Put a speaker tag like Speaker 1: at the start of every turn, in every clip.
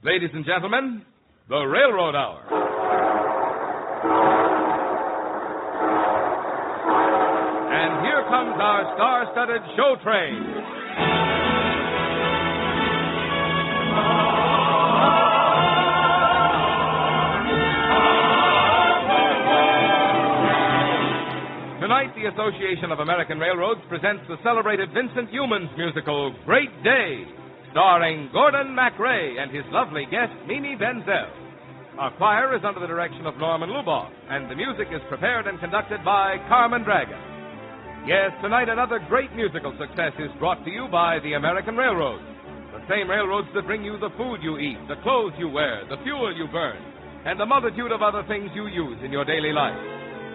Speaker 1: Ladies and gentlemen, the Railroad Hour. And here comes our star-studded show train. Tonight, the Association of American Railroads presents the celebrated Vincent Youmans musical, Great Day, starring Gordon MacRae and his lovely guest, Mimi Benzell. Our choir is under the direction of Norman Luboff, and the music is prepared and conducted by Carmen Dragon. Yes, tonight another great musical success is brought to you by the American Railroads, the same railroads that bring you the food you eat, the clothes you wear, the fuel you burn, and a multitude of other things you use in your daily life.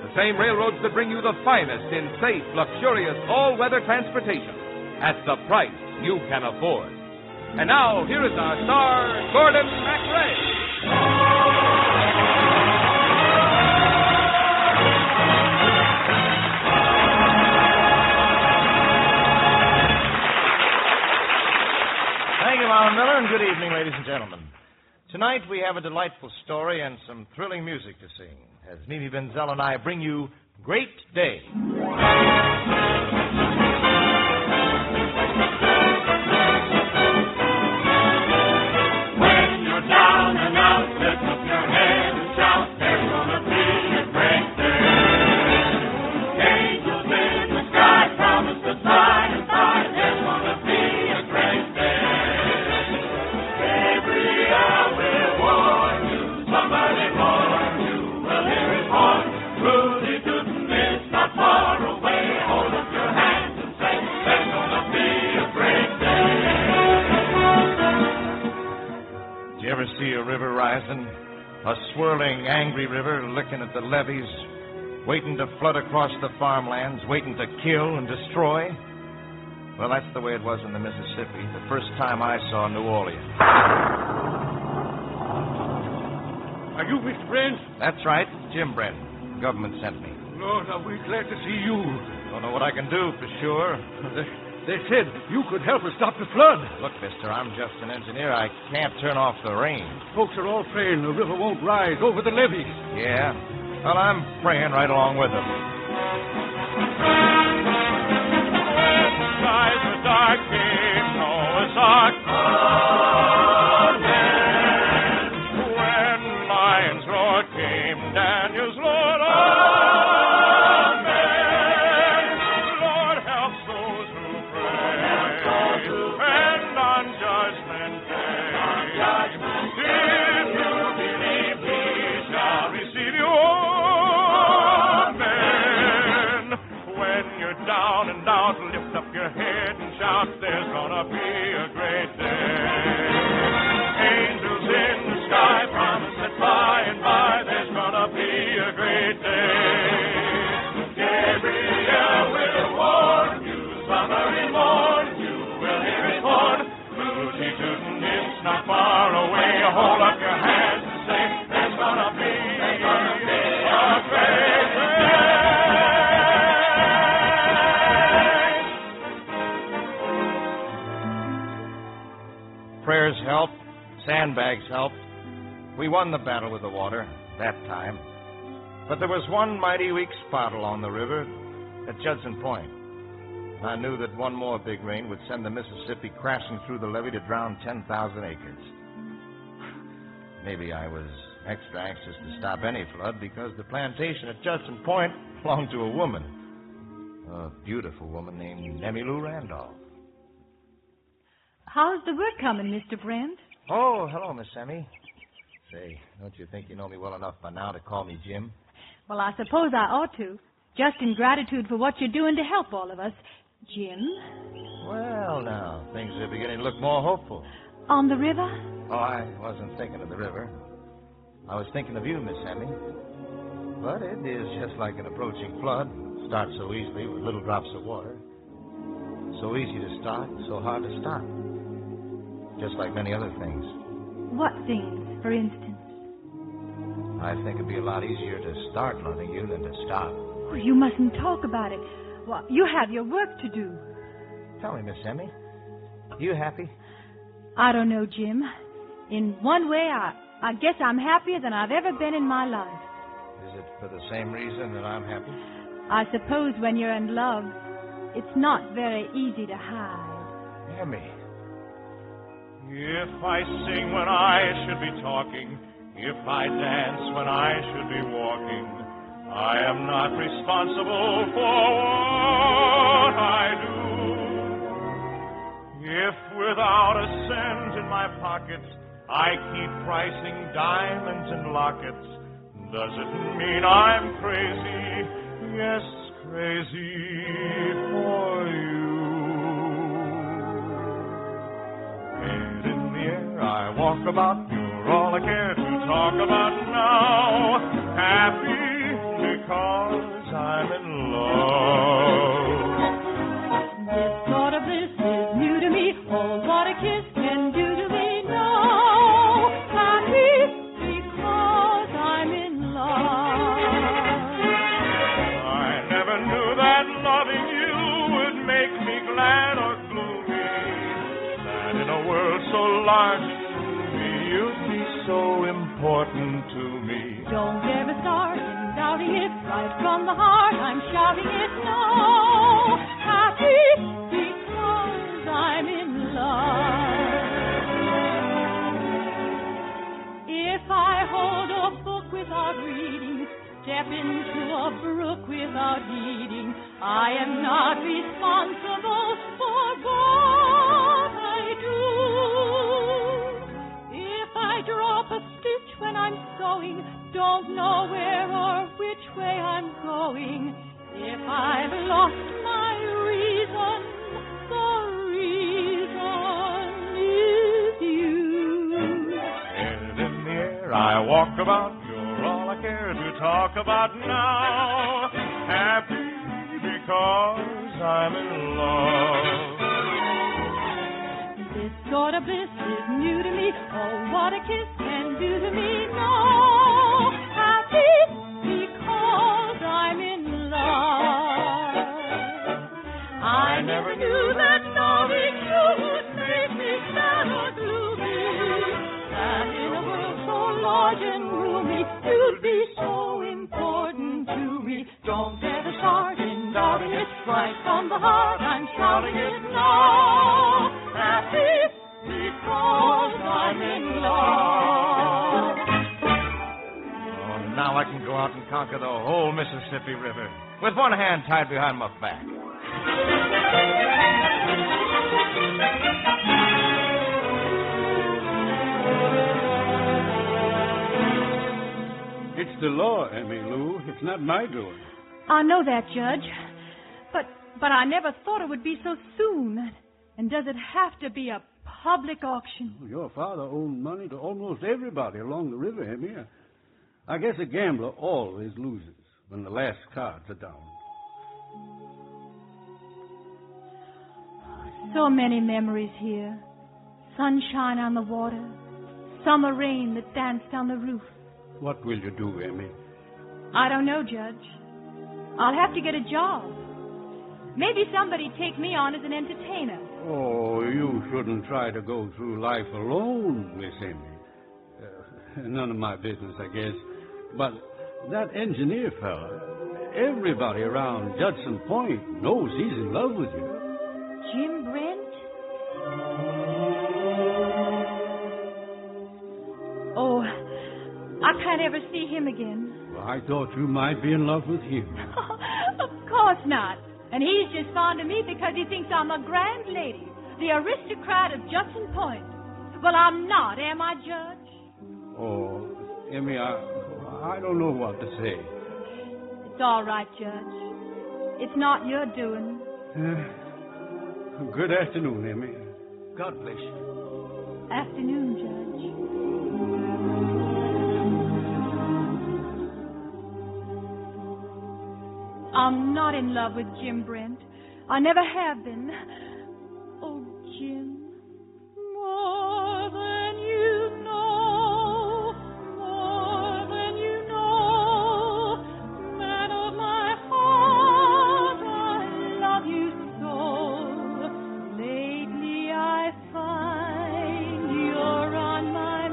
Speaker 1: The same railroads that bring you the finest in safe, luxurious, all-weather transportation at the price you can afford. And now, here is our star, Gordon MacRae.
Speaker 2: Thank you, Mama Miller, and good evening, ladies and gentlemen. Tonight we have a delightful story and some thrilling music to sing as Mimi Benzell and I bring you Great Day. A swirling, angry river licking at the levees, waiting to flood across the farmlands, waiting to kill and destroy. Well, that's the way it was in the Mississippi the first time I saw New Orleans.
Speaker 3: Are you Mr. Brent?
Speaker 2: That's right, Jim Brent. The government sent me.
Speaker 3: Lord, are we glad to see you.
Speaker 2: Don't know what I can do for sure.
Speaker 3: They said you could help us stop the flood.
Speaker 2: Look, mister, I'm just an engineer. I can't turn off the rain.
Speaker 3: Folks are all praying the river won't rise over the levees.
Speaker 2: Yeah? Well, I'm praying right along with them.
Speaker 4: When the skies were dark, came Noah's Ark. Amen. When lions roared, came Daniel's Lord. There's gonna be a great day. Angels in the sky promise that by and by there's gonna be a great day. Gabriel will warn you, summery morn, you will hear his horn. Lucy tootin', it's not far away. Hold up your hands and say, there's gonna be a great day.
Speaker 2: Prayers help. Sandbags help. We won the battle with the water that time. But there was one mighty weak spot along the river at Judson Point. I knew that one more big rain would send the Mississippi crashing through the levee to drown 10,000 acres. Maybe I was extra anxious to stop any flood because the plantation at Judson Point belonged to a woman. A beautiful woman named Emmylou Randolph.
Speaker 5: How's the work coming, Mr. Brent?
Speaker 2: Oh, hello, Miss Emmy. Say, don't you think you know me well enough by now to call me Jim?
Speaker 5: Well, I suppose I ought to. Just in gratitude for what you're doing to help all of us. Jim?
Speaker 2: Well, now, things are beginning to look more hopeful.
Speaker 5: On the river?
Speaker 2: Oh, I wasn't thinking of the river. I was thinking of you, Miss Emmy. But it is just like an approaching flood. It starts so easily with little drops of water. So easy to start, so hard to stop. Just like many other things.
Speaker 5: What things, for instance?
Speaker 2: I think it'd be a lot easier to start loving you than to stop.
Speaker 5: Oh, you mustn't talk about it. Well, you have your work to do.
Speaker 2: Tell me, Miss Emmy, are you happy?
Speaker 5: I don't know, Jim. In one way, I guess I'm happier than I've ever been in my life.
Speaker 2: Is it for the same reason that I'm happy?
Speaker 5: I suppose when you're in love, it's not very easy to hide.
Speaker 2: Emmy.
Speaker 4: If I sing when I should be talking, if I dance when I should be walking, I am not responsible for what I do. If without a cent in my pockets, I keep pricing diamonds and lockets, does it mean I'm crazy? Yes, crazy for you. Head in the air, I walk about, you're all I care to talk about now. Happy because I'm in love.
Speaker 5: This sort of bliss is new to me. Oh, what a kiss can do to me now. Happy because I'm in love.
Speaker 4: I never knew that loving you would make me glad or gloomy. That in a world so large and gloomy, you'd be so important to me.
Speaker 5: Don't ever start in doubting it. Right from the heart, I'm shouting it now. Happy because I'm in love. If I hold a book without reading, step into a brook without heeding, I am not responsible for what I do. If I drop a stitch when I'm sewing, don't know where or which way I'm going. If I've lost my reason, the reason is you.
Speaker 4: Head in the air, I walk about, you're all I care to talk about now. Happy because I'm in love.
Speaker 5: This sort of bliss is new to me. Oh, what a kiss can do to me now. Happy because I'm in love. I never knew that loving you would make me sad or gloomy. That in a world so large and roomy, you'd be so important to me. Don't ever start in doubting it. Right from the heart, I'm shouting it now. Happy because I'm in love.
Speaker 2: Oh, now I can go out and conquer the whole Mississippi River with one hand tied behind my back.
Speaker 3: It's the law, Emmy Lou. It's not my doing.
Speaker 5: I know that, Judge. But I never thought it would be so soon. And does it have to be a public auction?
Speaker 3: Your father owned money to almost everybody along the river, Emmy. I guess a gambler always loses when the last cards are down.
Speaker 5: So many memories here. Sunshine on the water. Summer rain that danced on the roof.
Speaker 3: What will you do, Emmy?
Speaker 5: I don't know, Judge. I'll have to get a job. Maybe somebody take me on as an entertainer.
Speaker 3: Oh, you shouldn't try to go through life alone, Miss Emmy. None of my business, I guess. But that engineer fella, everybody around Judson Point knows he's in love with you.
Speaker 5: Jim Brent? Oh, I can't ever see him again.
Speaker 3: Well, I thought you might be in love with him.
Speaker 5: Of course not. And he's just fond of me because he thinks I'm a grand lady, the aristocrat of Judson Point. Well, I'm not, am I, Judge?
Speaker 3: Oh, Emmy, I don't know what to say.
Speaker 5: It's all right, Judge. It's not your doing.
Speaker 3: Good afternoon, Emmy. God bless you.
Speaker 5: Afternoon, Judge. I'm not in love with Jim Brent. I never have been. Oh, Jim, more than you know, more than you know, man of my heart, I love you so. Lately I find you're on my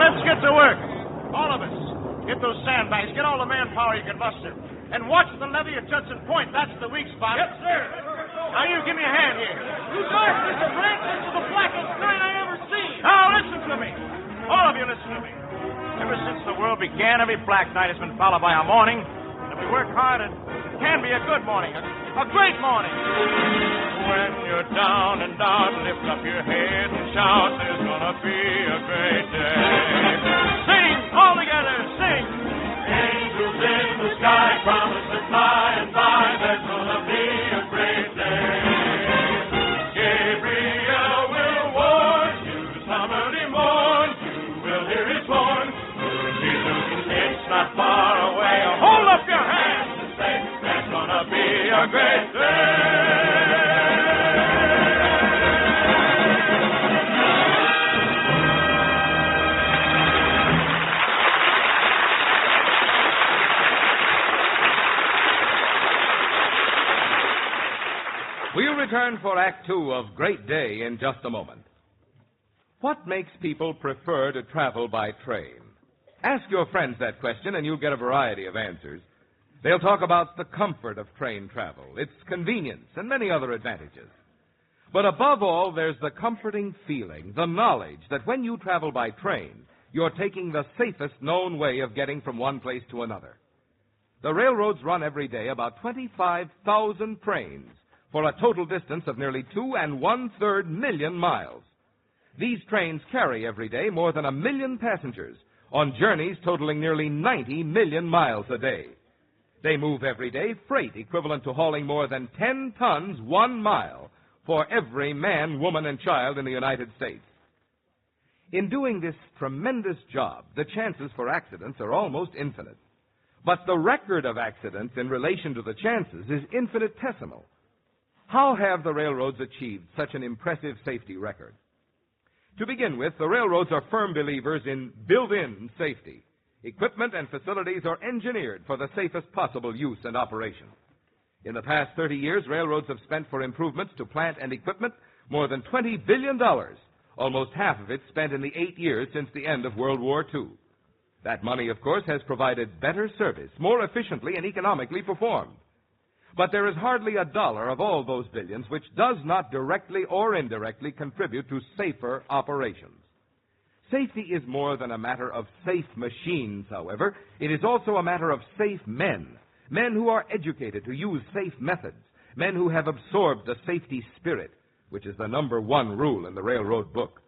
Speaker 2: let's get to work. All of us. Get those sandbags. Get all the manpower you can muster. And watch the levee at Judson Point. That's the weak spot.
Speaker 4: Yes, sir.
Speaker 2: Now, you give me a hand here.
Speaker 4: You guys, Mr. Brent, this is the blackest night I ever seen.
Speaker 2: Now, listen to me. All of you listen to me. Ever since the world began, every black night has been followed by a morning. And if we work hard, it can be a good morning. A great morning.
Speaker 4: When you're down and out, lift up your head and shout, there's gonna be a great day.
Speaker 2: Sing, all together, sing.
Speaker 4: Angels in the sky promise that by and by there's gonna be a great day. Gabriel will warn you, somebody mourn, you will hear his horn. It's not far away. Hold up your hands and say, there's gonna be a great day.
Speaker 1: We'll return for Act Two of Great Day in just a moment. What makes people prefer to travel by train? Ask your friends that question and you'll get a variety of answers. They'll talk about the comfort of train travel, its convenience, and many other advantages. But above all, there's the comforting feeling, the knowledge that when you travel by train, you're taking the safest known way of getting from one place to another. The railroads run every day about 25,000 trains for a total distance of nearly 2 1/3 million miles. These trains carry every day more than 1 million passengers on journeys totaling nearly 90 million miles a day. They move every day freight equivalent to hauling more than 10 tons 1 mile for every man, woman, and child in the United States. In doing this tremendous job, the chances for accidents are almost infinite. But the record of accidents in relation to the chances is infinitesimal. How have the railroads achieved such an impressive safety record? To begin with, the railroads are firm believers in built-in safety. Equipment and facilities are engineered for the safest possible use and operation. In the past 30 years, railroads have spent for improvements to plant and equipment more than $20 billion, almost half of it spent in the 8 years since the end of World War II. That money, of course, has provided better service, more efficiently and economically performed. But there is hardly a dollar of all those billions which does not directly or indirectly contribute to safer operations. Safety is more than a matter of safe machines, however. It is also a matter of safe men, men who are educated to use safe methods, men who have absorbed the safety spirit, which is the number one rule in the railroad book.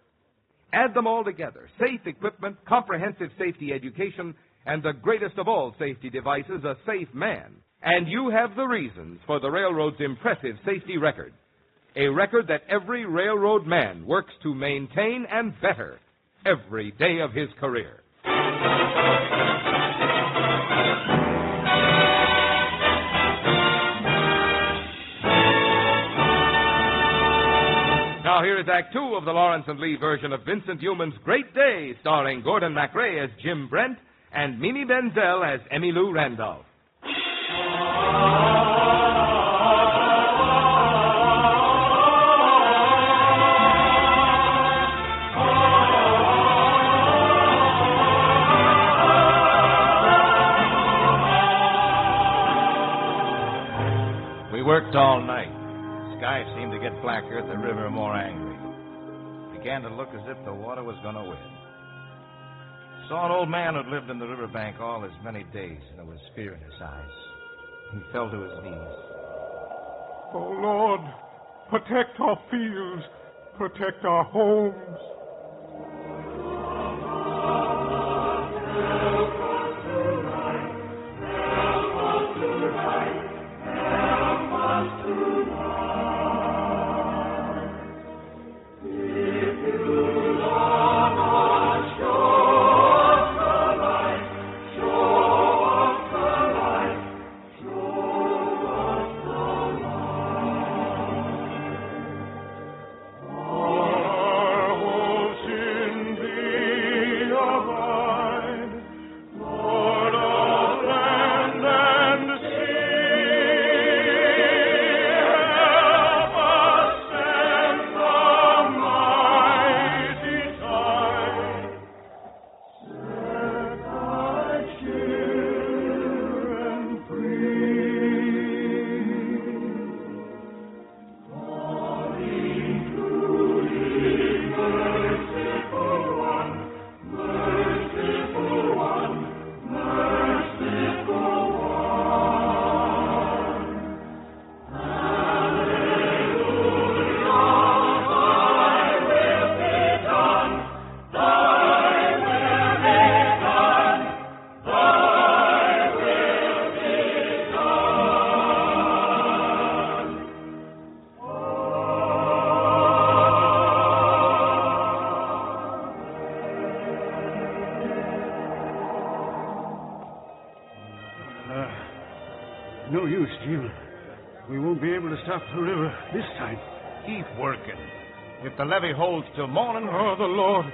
Speaker 1: Add them all together, safe equipment, comprehensive safety education, and the greatest of all safety devices, a safe man. And you have the reasons for the railroad's impressive safety record, a record that every railroad man works to maintain and better every day of his career. Now here is Act Two of the Lawrence and Lee version of Vincent Youmans' Great Day, starring Gordon MacRae as Jim Brent and Mimi Benzell as Emmylou Randolph.
Speaker 2: We worked all night. The sky seemed to get blacker, the river more angry. It began to look as if the water was going to win. Saw an old man who'd lived in the riverbank all his many days, and there was fear in his eyes. He fell to his knees.
Speaker 6: Oh, Lord, protect our fields, protect our homes.
Speaker 4: Oh,
Speaker 3: No use, Jim. We won't be able to stop the river this time.
Speaker 2: Keep working. If the levee holds till morning...
Speaker 6: Oh, the Lord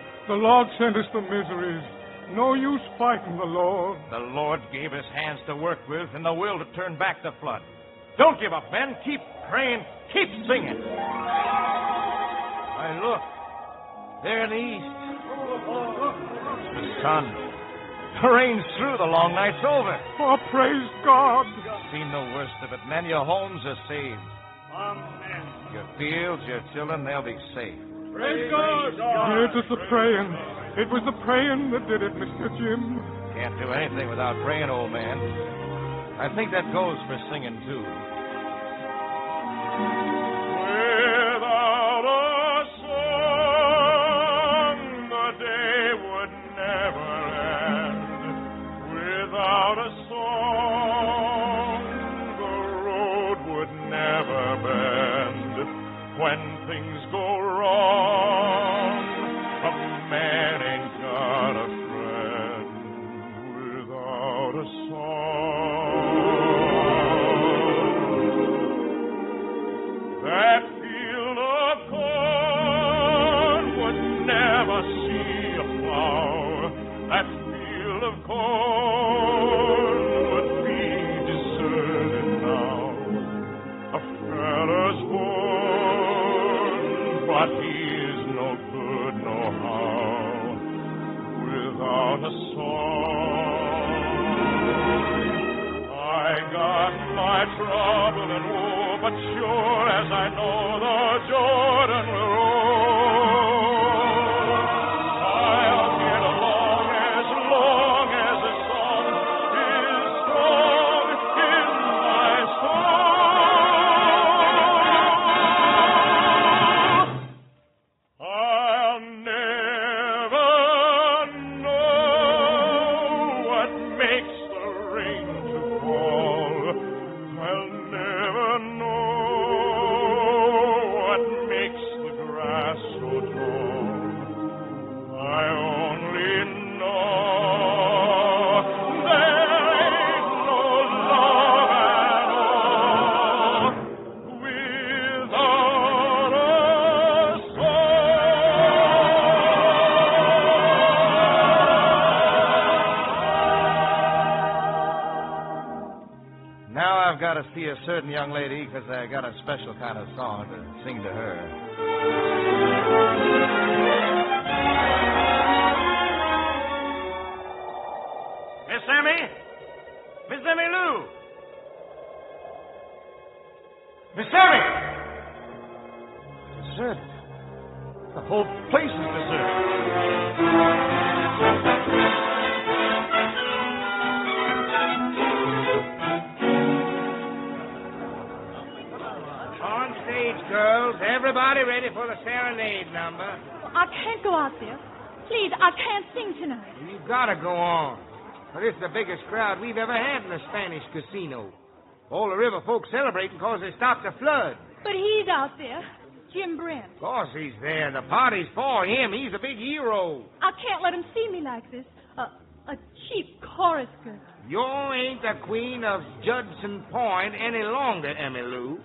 Speaker 6: sent us the miseries. No use fighting the Lord.
Speaker 2: The Lord gave us hands to work with and the will to turn back the flood. Don't give up, men. Keep praying. Keep singing. Why, look. There in the east. It's the sun. The rain's through. The long night's over.
Speaker 6: Oh, praise God.
Speaker 2: Seen the worst of it, men. Your homes are saved.
Speaker 3: Amen.
Speaker 2: Your fields, your children, they'll be safe.
Speaker 3: Praise God.
Speaker 6: It was the praying. It was the praying that did it, Mr. Jim.
Speaker 2: Can't do anything without praying, old man. I think that goes for singing, too.
Speaker 4: Without a song, the day would never end. Without a song, the road would never bend. When things go wrong, a man ain't got a friend. Without a song, that field of corn would never see a plow. That field of corn would be deserted now. A fella's born, but he's no good nohow. Without a song, I got my trouble and woe, but sure as I know the Jordan will roll, I'll get along as long as the song is strong in my song. I'll never know what makes the rain to fall. I'll never know what makes the grass so tall. I only know there ain't no love at all without a song.
Speaker 2: Now I've got to see a certain young lady because I got a special kind of song to sing to her. Miss Emmy? Miss Emmy Lou? Miss Emmy! Deserted. The whole place is deserted.
Speaker 7: On stage, girls. Everybody ready for the serenade number.
Speaker 5: I can't go out there. Please, I can't sing tonight.
Speaker 7: You gotta go on. Well, this is the biggest crowd we've ever had in the Spanish casino. All the river folks celebrating because they stopped the flood.
Speaker 5: But he's out there, Jim Brent.
Speaker 7: Of course he's there. The party's for him. He's a big hero.
Speaker 5: I can't let him see me like this. A cheap chorus girl.
Speaker 7: You ain't the queen of Judson Point any longer, Emmy Lou.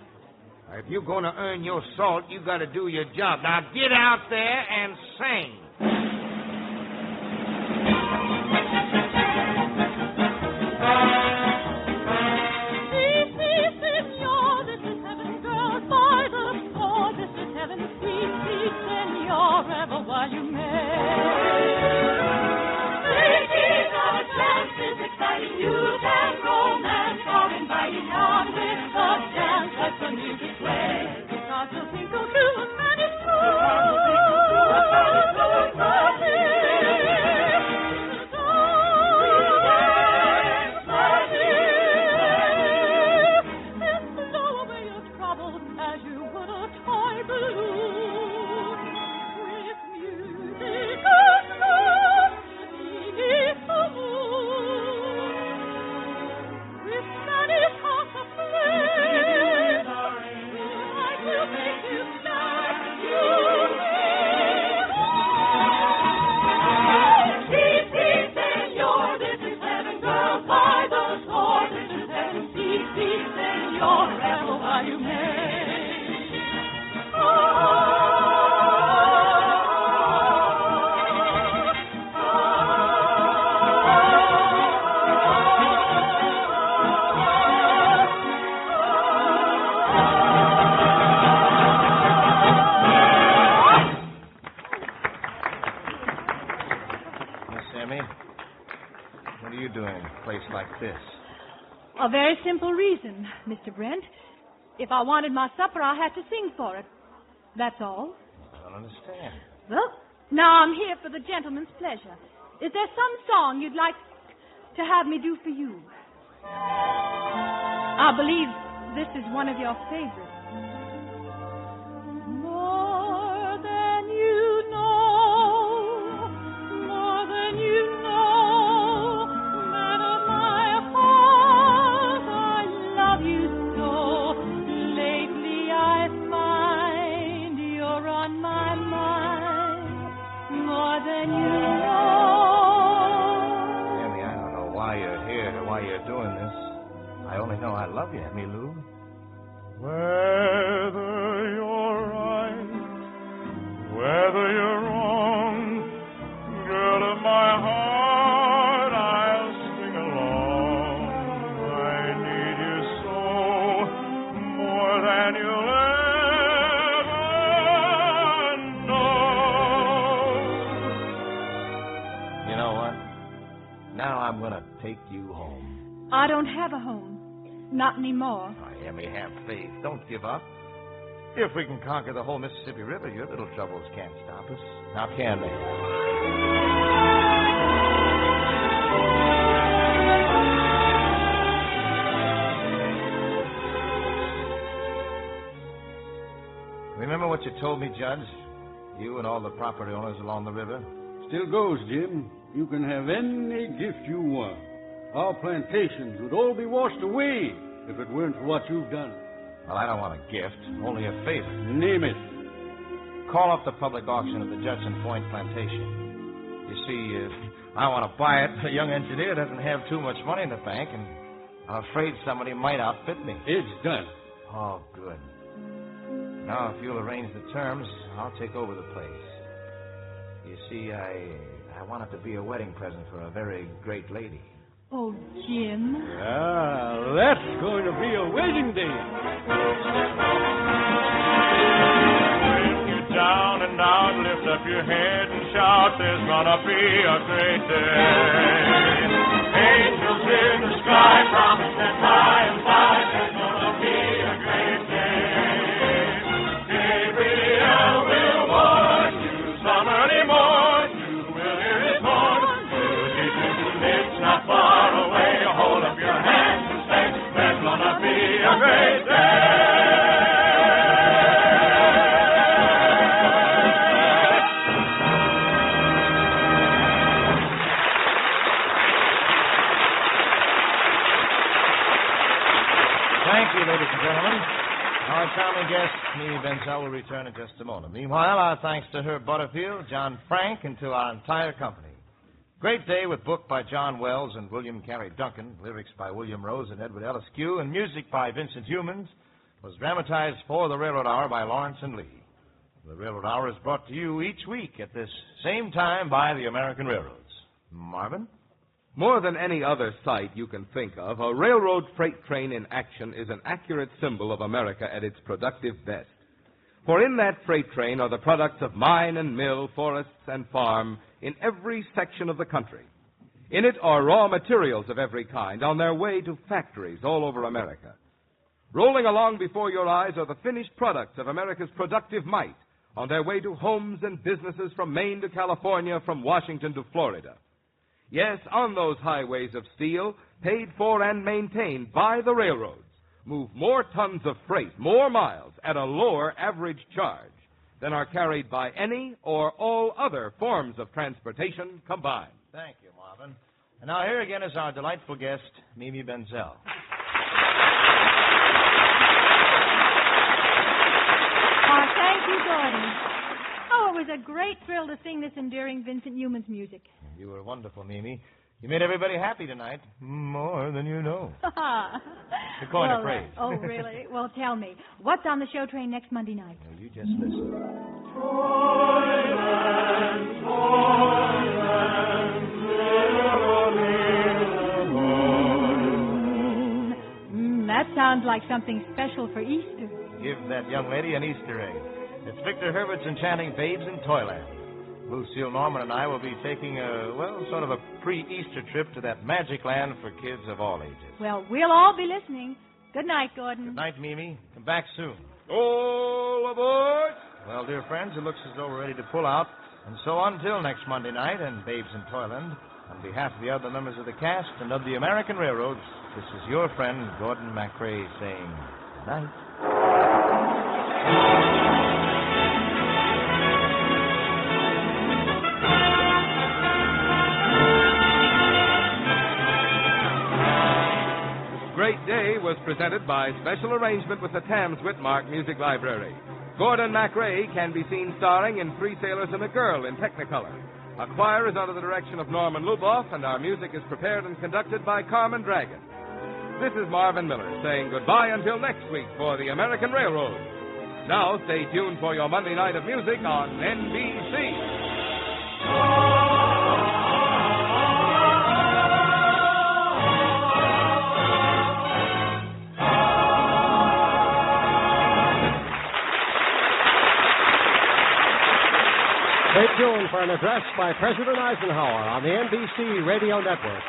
Speaker 7: If you're going to earn your salt, you got to do your job. Now get out there and sing.
Speaker 5: While you may. Making our chances exciting, you can romance or inviting on with the dance, let the music play. Stars will twinkle through a Spanish moon.
Speaker 2: Emmy. What are you doing in a place like this?
Speaker 5: A very simple reason, Mr. Brent. If I wanted my supper, I had to sing for it. That's all.
Speaker 2: I don't understand.
Speaker 5: Well, now I'm here for the gentleman's pleasure. Is there some song you'd like to have me do for you? I believe this is one of your favorites. More than you know, more than you know, man of my heart, I love you so. Lately I find you're on my mind, more than you know.
Speaker 2: Emmy, I don't know why you're here or why you're doing this. I only know I love you, Emmy Lou.
Speaker 4: Whether you're right, whether you're wrong, girl of my heart, I'll sing along. I need you so, more than you'll ever know.
Speaker 2: You know what? Now I'm going to take you home.
Speaker 5: I don't have a home. Not anymore.
Speaker 2: Oh, Emmy, have faith. Don't give up. If we can conquer the whole Mississippi River, your little troubles can't stop us. Now can they? Remember what you told me, Judge? You and all the property owners along the river?
Speaker 3: Still goes, Jim. You can have any gift you want. Our plantations would all be washed away if it weren't for what you've done.
Speaker 2: Well, I don't want a gift, only a favor.
Speaker 3: Name it.
Speaker 2: Call up the public auction of the Judson Point plantation. You see, I want to buy it. A young engineer doesn't have too much money in the bank, and I'm afraid somebody might outbid me.
Speaker 3: It's done.
Speaker 2: Oh, good. Now, if you'll arrange the terms, I'll take over the place. You see, I want it to be a wedding present for a very great lady.
Speaker 5: Oh, Jim.
Speaker 3: Ah, that's going to be a wedding day.
Speaker 4: When you're down and out, lift up your head and shout, there's gonna be a great day. Angels in the sky promise that by and by there's gonna be a great day. Gabriel will warn you some early morn. You will hear his horn. It's not far away. Hold up your hands and say, there's gonna be a great day.
Speaker 2: Thank you, ladies and gentlemen. Our charming guest, Mimi Benzell, will return in just a moment. Meanwhile, our thanks to Herb Butterfield, John Frank, and to our entire company. Great Day, with book by John Wells and William Carey Duncan, lyrics by William Rose and Edward Eliscu, and music by Vincent Youmans, was dramatized for the Railroad Hour by Lawrence and Lee. The Railroad Hour is brought to you each week at this same time by the American Railroads. Marvin?
Speaker 1: More than any other sight you can think of, a railroad freight train in action is an accurate symbol of America at its productive best. For in that freight train are the products of mine and mill, forests and farm in every section of the country. In it are raw materials of every kind on their way to factories all over America. Rolling along before your eyes are the finished products of America's productive might on their way to homes and businesses from Maine to California, from Washington to Florida. Yes, on those highways of steel, paid for and maintained by the railroads, move more tons of freight, more miles, at a lower average charge than are carried by any or all other forms of transportation combined.
Speaker 2: Thank you, Marvin. And now here again is our delightful guest, Mimi Benzell.
Speaker 5: Thank you, Gordon. Oh, it was a great thrill to sing this endearing Vincent Youmans music.
Speaker 2: You were wonderful, Mimi. You made everybody happy tonight, more than you know. The coin of praise.
Speaker 5: Oh, really? Well, tell me, what's on the show train next Monday night?
Speaker 2: Now, you just listen.
Speaker 5: That sounds like something special for Easter.
Speaker 2: Give that young lady an Easter egg. It's Victor Herbert's enchanting Babes in Toyland. Lucille Norman and I will be taking sort of a pre-Easter trip to that magic land for kids of all ages.
Speaker 5: Well, we'll all be listening. Good night, Gordon.
Speaker 2: Good night, Mimi. Come back soon.
Speaker 1: All aboard!
Speaker 2: Well, dear friends, it looks as though we're ready to pull out. And so until next Monday night and Babes in Toyland, on behalf of the other members of the cast and of the American Railroads, this is your friend, Gordon MacRae, saying good night.
Speaker 1: Great Day was presented by special arrangement with the Tams Whitmark Music Library. Gordon MacRae can be seen starring in Three Sailors and a Girl in Technicolor. Our choir is under the direction of Norman Luboff, and our music is prepared and conducted by Carmen Dragon. This is Marvin Miller saying goodbye until next week for the American Railroad. Now stay tuned for your Monday night of music on NBC.
Speaker 8: Stay tuned for an address by President Eisenhower on the NBC Radio Network.